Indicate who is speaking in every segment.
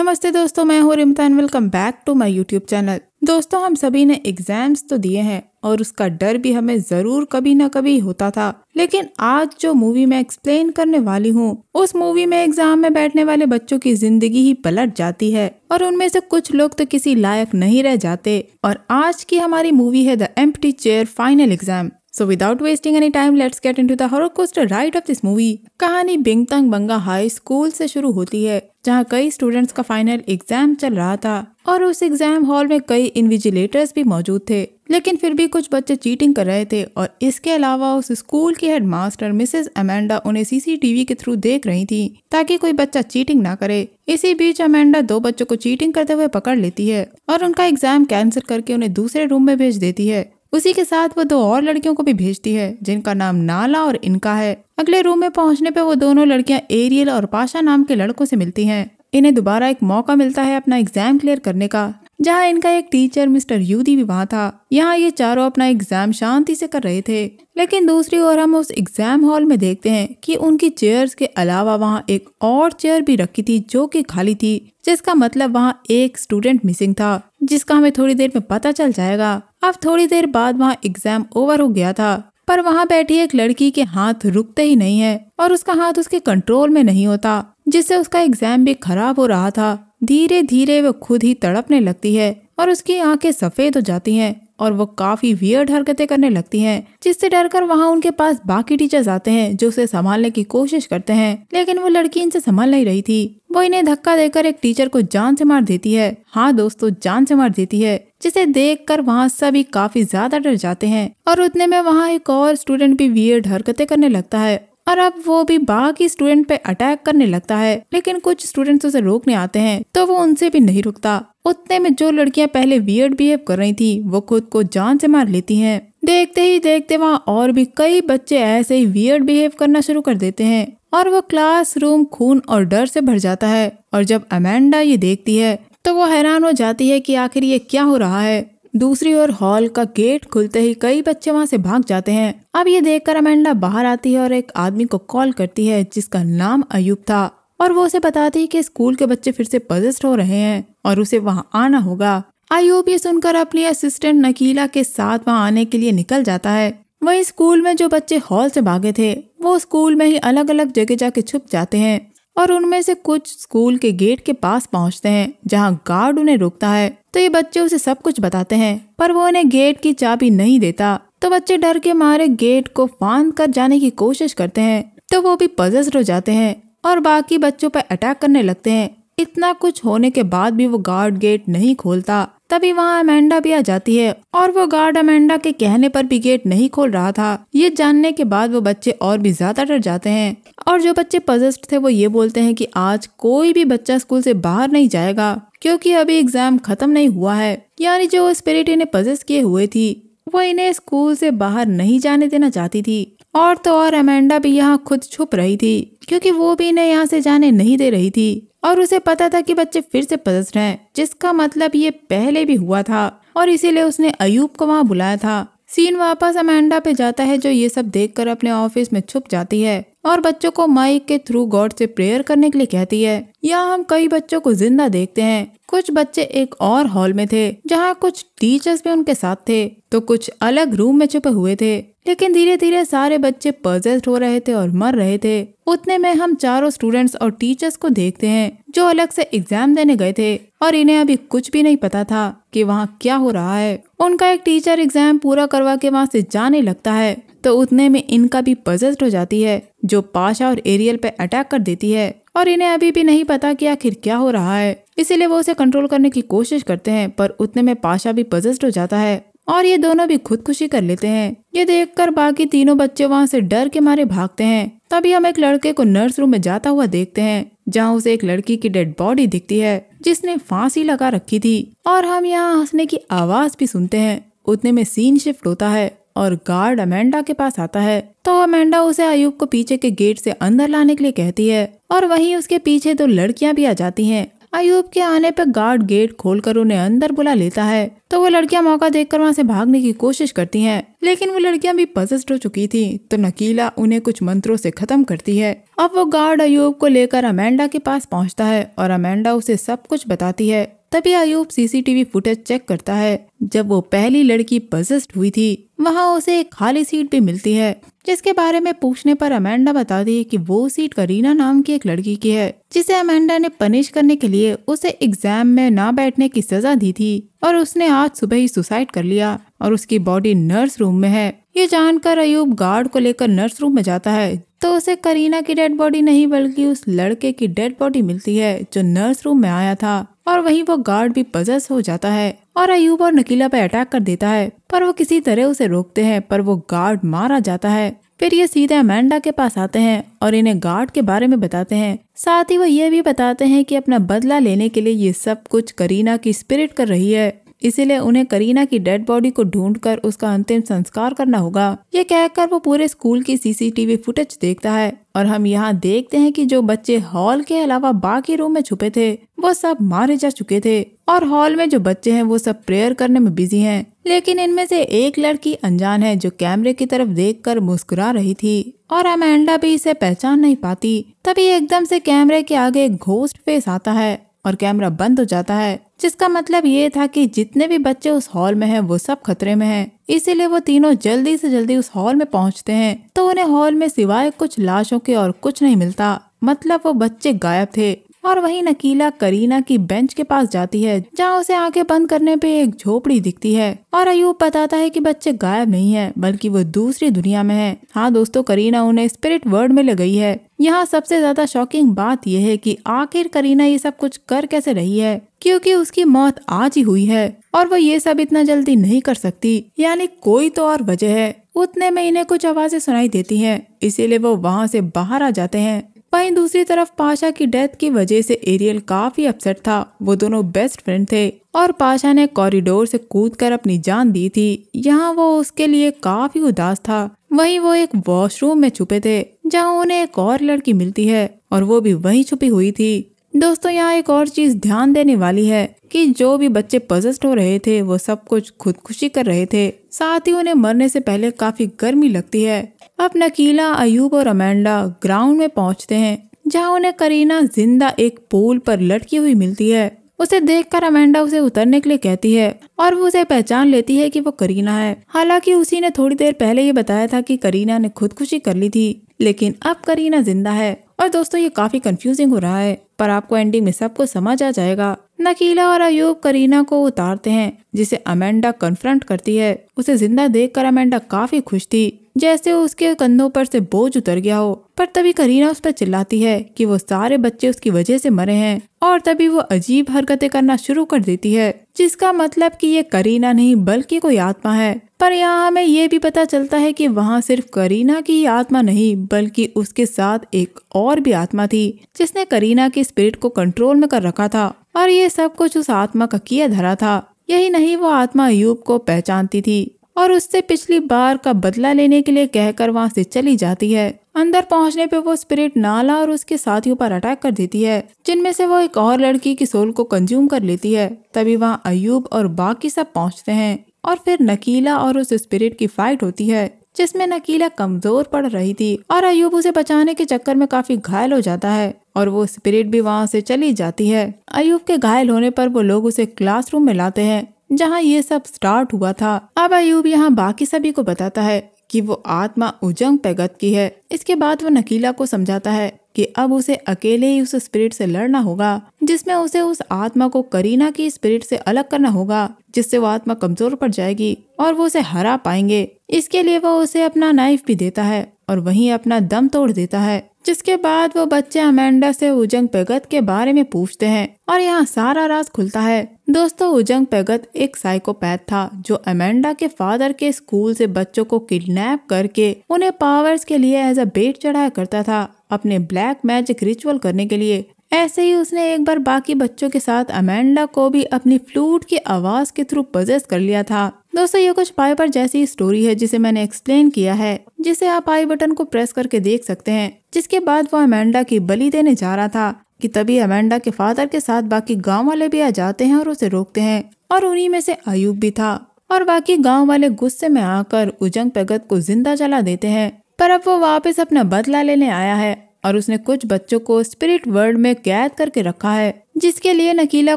Speaker 1: नमस्ते दोस्तों, मैं हूँ Rimta and welcome back to my YouTube channel. दोस्तों, हम सभी ने एग्जाम्स तो दिए हैं और उसका डर भी हमें जरूर कभी ना कभी होता था। लेकिन आज जो मूवी मैं एक्सप्लेन करने वाली हूँ, उस मूवी में एग्जाम में बैठने वाले बच्चों की जिंदगी ही पलट जाती है और उनमें से कुछ लोग तो किसी लायक नहीं रह जाते। और आज की हमारी मूवी है the empty chair final exam. So without wasting any time, let's get into the horror coaster ride of this movie। कहानी बिंगतंग बंगा हाई स्कूल से शुरू होती है, जहाँ कई स्टूडेंट्स का फाइनल एग्जाम चल रहा था और उस एग्जाम हॉल में कई इन्विजिलेटर्स भी मौजूद थे। लेकिन फिर भी कुछ बच्चे चीटिंग कर रहे थे और इसके अलावा उस स्कूल की हेडमास्टर मिसेस अमेंडा उन्हें सीसीटीवी के थ्रू देख रही थी ताकि कोई बच्चा चीटिंग ना करे। इसी बीच अमेंडा दो बच्चों को चीटिंग करते हुए पकड़ लेती है और उनका एग्जाम कैंसिल करके उन्हें दूसरे रूम में भेज देती है। उसी के साथ वो दो और लड़कियों को भी भेजती है जिनका नाम नाला और इनका है। अगले रूम में पहुंचने पे वो दोनों लड़कियां एरियल और पाशा नाम के लड़कों से मिलती हैं। इन्हें दोबारा एक मौका मिलता है अपना एग्जाम क्लियर करने का, जहां इनका एक टीचर मिस्टर यूदी भी वहाँ था। यहाँ ये चारों अपना एग्जाम शांति से कर रहे थे। लेकिन दूसरी ओर हम उस एग्जाम हॉल में देखते हैं कि उनकी चेयर्स के अलावा वहाँ एक और चेयर भी रखी थी जो कि खाली थी, जिसका मतलब वहाँ एक स्टूडेंट मिसिंग था, जिसका हमें थोड़ी देर में पता चल जाएगा। अब थोड़ी देर बाद वहाँ एग्जाम ओवर हो गया था, पर वहाँ बैठी एक लड़की के हाथ रुकते ही नहीं है और उसका हाथ उसके कंट्रोल में नहीं होता, जिससे उसका एग्जाम भी खराब हो रहा था। धीरे धीरे वो खुद ही तड़पने लगती है और उसकी आंखें सफेद हो जाती हैं और वो काफी वियर्ड हरकतें करने लगती हैं, जिससे डरकर वहाँ उनके पास बाकी टीचर्स आते हैं जो उसे संभालने की कोशिश करते हैं। लेकिन वो लड़की इनसे संभाल नहीं रही थी। वो इन्हें धक्का देकर एक टीचर को जान से मार देती है। हाँ दोस्तों, जान से मार देती है, जिसे देखकर वहाँ सभी काफी ज्यादा डर जाते हैं। और उतने में वहाँ एक और स्टूडेंट भी वियर्ड हरकतें करने लगता है और अब वो भी बाकी स्टूडेंट पे अटैक करने लगता है। लेकिन कुछ स्टूडेंट्स उसे रोकने आते हैं तो वो उनसे भी नहीं रुकता। उतने में जो लड़कियां पहले वियर्ड बिहेव कर रही थी वो खुद को जान से मार लेती हैं। देखते ही देखते वहाँ और भी कई बच्चे ऐसे ही वियर्ड बिहेव करना शुरू कर देते हैं और वो क्लासरूम खून और डर से भर जाता है। और जब अमेंडा ये देखती है तो वो हैरान हो जाती है कि आखिर ये क्या हो रहा है। दूसरी ओर हॉल का गेट खुलते ही कई बच्चे वहाँ से भाग जाते हैं। अब ये देखकर अमेंडा बाहर आती है और एक आदमी को कॉल करती है जिसका नाम अयूब था और वो उसे बताती है कि स्कूल के बच्चे फिर से पजेस्ड हो रहे हैं और उसे वहाँ आना होगा। अयूब ये सुनकर अपनी असिस्टेंट नकीला के साथ वहाँ आने के लिए निकल जाता है। वही स्कूल में जो बच्चे हॉल से भागे थे वो स्कूल में ही अलग अलग जगह जाके छुप जाते हैं और उनमें से कुछ स्कूल के गेट के पास पहुंचते हैं जहां गार्ड उन्हें रोकता है। तो ये बच्चे उसे सब कुछ बताते हैं पर वो उन्हें गेट की चाबी नहीं देता। तो बच्चे डर के मारे गेट को फांद कर जाने की कोशिश करते हैं तो वो भी पजेस्ड हो जाते हैं और बाकी बच्चों पर अटैक करने लगते हैं। इतना कुछ होने के बाद भी वो गार्ड गेट नहीं खोलता। तभी वहाँ अमेंडा भी आ जाती है और वो गार्ड अमेंडा के कहने पर भी गेट नहीं खोल रहा था। ये जानने के बाद वो बच्चे और भी ज्यादा डर जाते हैं और जो बच्चे पजेस्ड थे वो ये बोलते हैं कि आज कोई भी बच्चा स्कूल से बाहर नहीं जाएगा क्योंकि अभी एग्जाम खत्म नहीं हुआ है। यानी जो स्पिरिट इन्हें पजेस्ट किए हुए थी वो इन्हें स्कूल से बाहर नहीं जाने देना चाहती थी। और तो और अमेंडा भी यहाँ खुद छुप रही थी क्योंकि वो भी इन्हें यहाँ से जाने नहीं दे रही थी और उसे पता था कि बच्चे फिर से पजेस्ड हैं, जिसका मतलब ये पहले भी हुआ था और इसीलिए उसने अयूब को वहाँ बुलाया था। सीन वापस अमेंडा पे जाता है जो ये सब देखकर अपने ऑफिस में छुप जाती है और बच्चों को माइक के थ्रू गॉड से प्रेयर करने के लिए कहती है। यहाँ हम कई बच्चों को जिंदा देखते हैं। कुछ बच्चे एक और हॉल में थे जहाँ कुछ टीचर्स भी उनके साथ थे तो कुछ अलग रूम में छुपे हुए थे। लेकिन धीरे धीरे सारे बच्चे पजेस्ड हो रहे थे और मर रहे थे। उतने में हम चारों स्टूडेंट्स और टीचर्स को देखते हैं जो अलग से एग्जाम देने गए थे और इन्हें अभी कुछ भी नहीं पता था कि वहाँ क्या हो रहा है। उनका एक टीचर एग्जाम पूरा करवा के वहाँ से जाने लगता है तो उतने में इनका भी पजेस्ड हो जाती है जो पाशा और एरियल पे अटैक कर देती है और इन्हें अभी भी नहीं पता कि आखिर क्या हो रहा है। इसीलिए वो उसे कंट्रोल करने की कोशिश करते हैं पर उतने में पाशा भी पजेस्ड हो जाता है और ये दोनों भी खुदकुशी कर लेते हैं। ये देखकर बाकी तीनों बच्चे वहाँ से डर के मारे भागते हैं। तभी हम एक लड़के को नर्स रूम में जाता हुआ देखते हैं जहाँ उसे एक लड़की की डेड बॉडी दिखती है जिसने फांसी लगा रखी थी और हम यहाँ हंसने की आवाज भी सुनते हैं। उतने में सीन शिफ्ट होता है और गार्ड अमेंडा के पास आता है तो अमेंडा उसे अयूब को पीछे के गेट से अंदर लाने के लिए कहती है और वहीं उसके पीछे दो लड़कियां भी आ जाती हैं। अयूब के आने पर गार्ड गेट खोलकर उन्हें अंदर बुला लेता है, तो वो लड़कियां मौका देखकर वहाँ से भागने की कोशिश करती हैं, लेकिन वो लड़कियां भी पजेस्ड हो चुकी थी, तो नकीला उन्हें कुछ मंत्रों से खत्म करती है। अब वो गार्ड अयूब को लेकर अमेंडा के पास पहुँचता है और अमेंडा उसे सब कुछ बताती है। तभी अयूब सीसीटीवी फुटेज चेक करता है। जब वो पहली लड़की पजेस्ड हुई थी, वहाँ उसे एक खाली सीट भी मिलती है, जिसके बारे में पूछने पर अमेंडा बताती है कि वो सीट करीना नाम की एक लड़की की है, जिसे अमेंडा ने पनिश करने के लिए उसे एग्जाम में ना बैठने की सजा दी थी और उसने आज सुबह ही सुसाइड कर लिया और उसकी बॉडी नर्स रूम में है। ये जानकर अयूब गार्ड को लेकर नर्स रूम में जाता है, तो उसे करीना की डेड बॉडी नहीं बल्कि उस लड़के की डेड बॉडी मिलती है जो नर्स रूम में आया था, और वहीं वो गार्ड भी पजेस हो जाता है और अयूब और नकीला पे अटैक कर देता है, पर वो किसी तरह उसे रोकते हैं, पर वो गार्ड मारा जाता है। फिर ये सीधे अमेंडा के पास आते हैं और इन्हें गार्ड के बारे में बताते हैं। साथ ही वो ये भी बताते हैं कि अपना बदला लेने के लिए ये सब कुछ करीना की स्पिरिट कर रही है, इसीलिए उन्हें करीना की डेड बॉडी को ढूंढकर उसका अंतिम संस्कार करना होगा। ये कहकर वो पूरे स्कूल की सीसीटीवी फुटेज देखता है और हम यहाँ देखते हैं कि जो बच्चे हॉल के अलावा बाकी रूम में छुपे थे वो सब मारे जा चुके थे, और हॉल में जो बच्चे हैं वो सब प्रेयर करने में बिजी हैं। लेकिन इनमें से एक लड़की अनजान है जो कैमरे की तरफ देखकर मुस्कुरा रही थी और अमेंडा भी इसे पहचान नहीं पाती। तभी एकदम से कैमरे के आगे एक घोस्ट फेस आता है और कैमरा बंद हो जाता है, जिसका मतलब ये था कि जितने भी बच्चे उस हॉल में हैं वो सब खतरे में हैं। इसीलिए वो तीनों जल्दी से जल्दी उस हॉल में पहुंचते हैं, तो उन्हें हॉल में सिवाय कुछ लाशों के और कुछ नहीं मिलता, मतलब वो बच्चे गायब थे। और वहीं नकीला करीना की बेंच के पास जाती है, जहां उसे आंखें बंद करने पे एक झोपड़ी दिखती है और अयूब बताता है कि बच्चे गायब नहीं है बल्कि वो दूसरी दुनिया में है। हाँ दोस्तों, करीना उन्हें स्पिरिट वर्ल्ड में ले गई है। यहाँ सबसे ज्यादा शॉकिंग बात यह है कि आखिर करीना ये सब कुछ कर कैसे रही है, क्योंकि उसकी मौत आज ही हुई है और वो ये सब इतना जल्दी नहीं कर सकती, यानी कोई तो और वजह है। उतने में इन्हें कुछ आवाजें सुनाई देती हैं, इसीलिए वो वहाँ से बाहर आ जाते हैं। वहीं दूसरी तरफ पाशा की डेथ की वजह से एरियल काफी अपसेट था। वो दोनों बेस्ट फ्रेंड थे और पाशा ने कॉरिडोर से कूदकर अपनी जान दी थी। यहाँ वो उसके लिए काफी उदास था। वहीं वो एक वॉशरूम में छुपे थे, जहाँ उन्हें एक और लड़की मिलती है और वो भी वहीं छुपी हुई थी। दोस्तों, यहाँ एक और चीज ध्यान देने वाली है कि जो भी बच्चे पजेस्ड हो रहे थे वो सब कुछ खुदकुशी कर रहे थे, साथ ही उन्हें मरने से पहले काफी गर्मी लगती है। अब नकीला, अयूब और अमेंडा ग्राउंड में पहुंचते हैं, जहां उन्हें करीना जिंदा एक पोल पर लटकी हुई मिलती है। उसे देखकर अमेंडा उसे उतरने के लिए कहती है और वो उसे पहचान लेती है कि वो करीना है। हालांकि उसी ने थोड़ी देर पहले ये बताया था कि करीना ने खुदकुशी कर ली थी, लेकिन अब करीना जिंदा है। और दोस्तों, ये काफी कंफ्यूजिंग हो रहा है, पर आपको एंडिंग में सब कुछ समझ आ जाएगा। नकीला और अयूब करीना को उतारते हैं, जिसे अमेंडा कन्फ्रंट करती है। उसे जिंदा देखकर अमेंडा काफी खुश थी, जैसे उसके कंधों पर से बोझ उतर गया हो। पर तभी करीना उस पर चिल्लाती है कि वो सारे बच्चे उसकी वजह से मरे हैं, और तभी वो अजीब हरकतें करना शुरू कर देती है, जिसका मतलब कि ये करीना नहीं बल्कि कोई आत्मा है। पर यहाँ हमें ये भी पता चलता है कि वहाँ सिर्फ करीना की ही आत्मा नहीं बल्कि उसके साथ एक और भी आत्मा थी, जिसने करीना की स्पिरिट को कंट्रोल में कर रखा था, और ये सब कुछ उस आत्मा का किया धरा था। यही नहीं, वो आत्मा अयूब को पहचानती थी और उससे पिछली बार का बदला लेने के लिए कहकर वहाँ से चली जाती है। अंदर पहुँचने पे वो स्पिरिट नाला और उसके साथियों पर अटैक कर देती है, जिनमें से वो एक और लड़की की सोल को कंज्यूम कर लेती है। तभी वहाँ अयूब और बाकी सब पहुँचते हैं और फिर नकीला और उस स्पिरिट की फाइट होती है, जिसमें नकीला कमजोर पड़ रही थी और अयूब उसे बचाने के चक्कर में काफी घायल हो जाता है और वो स्पिरिट भी वहाँ से चली जाती है। अयूब के घायल होने पर वो लोग उसे क्लासरूम में लाते हैं, जहाँ ये सब स्टार्ट हुआ था। अब अयूब यहाँ बाकी सभी को बताता है कि वो आत्मा उजंग पैगत की है। इसके बाद वो नकीला को समझाता है कि अब उसे अकेले ही उस स्पिरिट से लड़ना होगा, जिसमें उसे उस आत्मा को करीना की स्पिरिट से अलग करना होगा, जिससे वो आत्मा कमजोर पड़ जाएगी और वो उसे हरा पाएंगे। इसके लिए वो उसे अपना नाइफ भी देता है और वहीं अपना दम तोड़ देता है। जिसके बाद वो बच्चे अमेंडा से उजंग पैगत के बारे में पूछते हैं और यहाँ सारा राज खुलता है। दोस्तों, उजंग पैगत एक साइकोपैथ था जो अमेंडा के फादर के स्कूल से बच्चों को किडनैप करके उन्हें पावर्स के लिए एज अ बेट चढ़ाया करता था, अपने ब्लैक मैजिक रिचुअल करने के लिए। ऐसे ही उसने एक बार बाकी बच्चों के साथ अमेंडा को भी अपनी फ्लूट की आवाज के थ्रू पजेस कर लिया था। दोस्तों, ये कुछ पाइपर जैसी स्टोरी है जिसे मैंने एक्सप्लेन किया है, जिसे आप आई बटन को प्रेस करके देख सकते हैं। जिसके बाद वो अमेंडा की बलि देने जा रहा था कि तभी अमेंडा के फादर के साथ बाकी गांव वाले भी आ जाते हैं और उसे रोकते हैं, और उन्हीं में से अयूब भी था। और बाकी गांव वाले गुस्से में आकर उजंग पैगत को जिंदा जला देते हैं। पर अब वो वापस अपना बदला लेने आया है और उसने कुछ बच्चों को स्पिरिट वर्ल्ड में कैद करके रखा है, जिसके लिए नकीला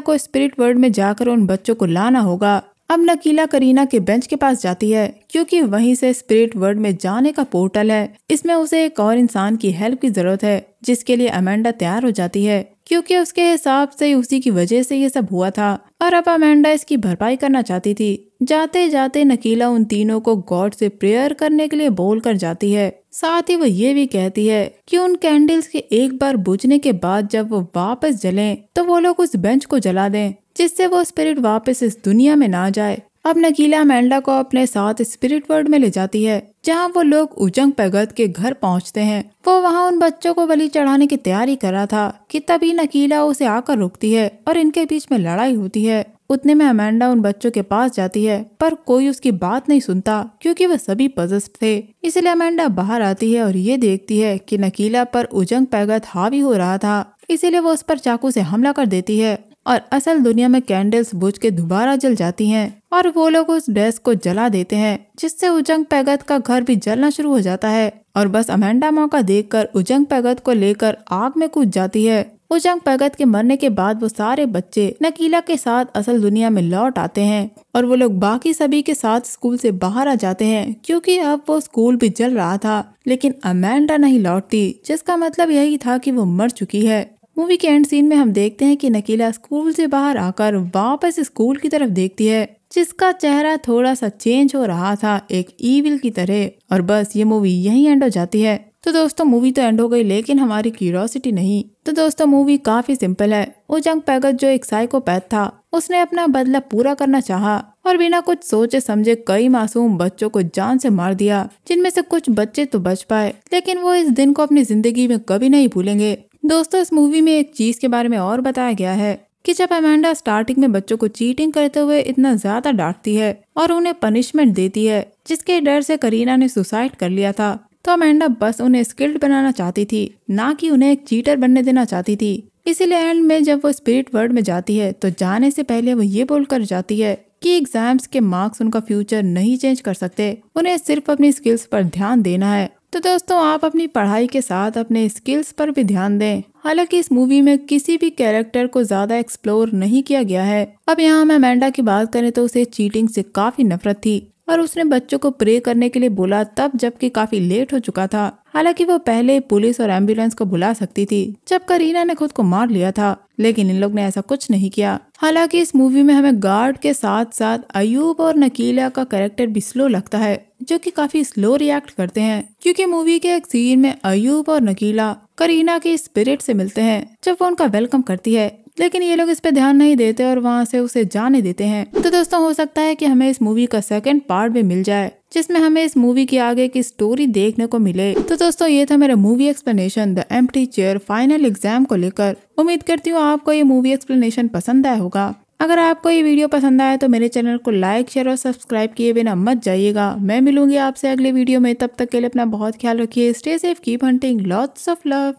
Speaker 1: को स्पिरिट वर्ल्ड में जाकर उन बच्चों को लाना होगा। अब नकीला करीना के बेंच के पास जाती है क्योंकि वहीं से स्पिरिट वर्ल्ड में जाने का पोर्टल है। इसमें उसे एक और इंसान की हेल्प की जरूरत है, जिसके लिए अमेंडा तैयार हो जाती है क्योंकि उसके हिसाब से उसी की वजह से ये सब हुआ था और अब अमेंडा इसकी भरपाई करना चाहती थी। जाते जाते नकीला उन तीनों को गॉड से प्रेयर करने के लिए बोल कर जाती है। साथ ही वो ये भी कहती है कि उन कैंडल्स के एक बार बुझने के बाद जब वो वापस जलें तो वो लोग उस बेंच को जला दें, जिससे वो स्पिरिट वापस इस दुनिया में ना जाए। अब नकीला अमेंडा को अपने साथ स्पिरिट वर्ल्ड में ले जाती है, जहां वो लोग उजंग पैगत के घर पहुंचते हैं। वो वहां उन बच्चों को बलि चढ़ाने की तैयारी कर रहा था कि तभी नकीला उसे आकर रुकती है और इनके बीच में लड़ाई होती है। उतने में अमेंडा उन बच्चों के पास जाती है, पर कोई उसकी बात नहीं सुनता क्योंकि वह सभी पजेस्ड थे। इसलिए अमेंडा बाहर आती है और ये देखती है कि नकीला पर उजंग पैगत हावी हो रहा था, इसीलिए वो उस पर चाकू से हमला कर देती है और असल दुनिया में कैंडल्स बुझ के दोबारा जल जाती हैं और वो लोग उस डेस्क को जला देते हैं, जिससे उजंग पैगत का घर भी जलना शुरू हो जाता है। और बस अमेंडा मौका देखकर उजंग पैगत को लेकर आग में कूद जाती है। उजंग पैगत के मरने के बाद वो सारे बच्चे नकीला के साथ असल दुनिया में लौट आते हैं और वो लोग बाकी सभी के साथ स्कूल से बाहर आ जाते हैं क्योंकि अब वो स्कूल भी जल रहा था। लेकिन अमेंडा नहीं लौटती, जिसका मतलब यही था कि वो मर चुकी है। मूवी के एंड सीन में हम देखते हैं कि नकीला स्कूल से बाहर आकर वापस स्कूल की तरफ देखती है, जिसका चेहरा थोड़ा सा चेंज हो रहा था एक ईविल की तरह। और बस ये मूवी यहीं एंड हो जाती है। तो दोस्तों मूवी तो एंड हो गई, लेकिन हमारी क्यूरियोसिटी नहीं। तो दोस्तों मूवी काफी सिंपल है। उजंग पैगत जो एक साइकोपैथ था, उसने अपना बदला पूरा करना चाहा और बिना कुछ सोचे समझे कई मासूम बच्चों को जान से मार दिया, जिनमें से कुछ बच्चे तो बच पाए, लेकिन वो इस दिन को अपनी जिंदगी में कभी नहीं भूलेंगे। दोस्तों इस मूवी में एक चीज के बारे में और बताया गया है कि जब अमेंडा स्टार्टिंग में बच्चों को चीटिंग करते हुए इतना ज्यादा डांटती है और उन्हें पनिशमेंट देती है, जिसके डर से करीना ने सुसाइड कर लिया था, तो अमेंडा बस उन्हें स्किल्ड बनाना चाहती थी, ना कि उन्हें एक चीटर बनने देना चाहती थी। इसीलिए एंड में जब वो स्पिरिट वर्ल्ड में जाती है तो जाने से पहले वो ये बोलकर जाती है कि एग्जाम्स के मार्क्स उनका फ्यूचर नहीं चेंज कर सकते, उन्हें सिर्फ अपनी स्किल्स पर ध्यान देना है। तो दोस्तों आप अपनी पढ़ाई के साथ अपने स्किल्स पर भी ध्यान दें। हालांकि इस मूवी में किसी भी कैरेक्टर को ज्यादा एक्सप्लोर नहीं किया गया है। अब यहाँ हम अमेंडा की बात करें तो उसे चीटिंग से काफी नफरत थी और उसने बच्चों को प्रे करने के लिए बोला तब जबकि काफी लेट हो चुका था। हालांकि वो पहले पुलिस और एम्बुलेंस को बुला सकती थी जब करीना ने खुद को मार लिया था, लेकिन इन लोग ने ऐसा कुछ नहीं किया। हालांकि इस मूवी में हमें गार्ड के साथ साथ अयूब और नकीला का कैरेक्टर भी स्लो लगता है, जो कि काफी स्लो रिएक्ट करते हैं, क्योंकि मूवी के एक सीन में अयूब और नकीला करीना की स्पिरिट से मिलते हैं जब वो उनका वेलकम करती है, लेकिन ये लोग इस पे ध्यान नहीं देते और वहाँ से उसे जाने देते हैं। तो दोस्तों हो सकता है कि हमें इस मूवी का सेकंड पार्ट भी मिल जाए, जिसमें हमें इस मूवी की आगे की स्टोरी देखने को मिले। तो दोस्तों ये था मेरा movie explanation the empty chair final exam को लेकर। उम्मीद करती हूँ आपको ये मूवी एक्सप्लेनेशन पसंद आया होगा। अगर आपको ये वीडियो पसंद आया तो मेरे चैनल को लाइक शेयर और सब्सक्राइब किए बिना मत जाइएगा। मैं मिलूंगी आपसे अगले वीडियो में, तब तक के लिए अपना बहुत ख्याल रखिए। Stay safe, keep hunting, lots of love.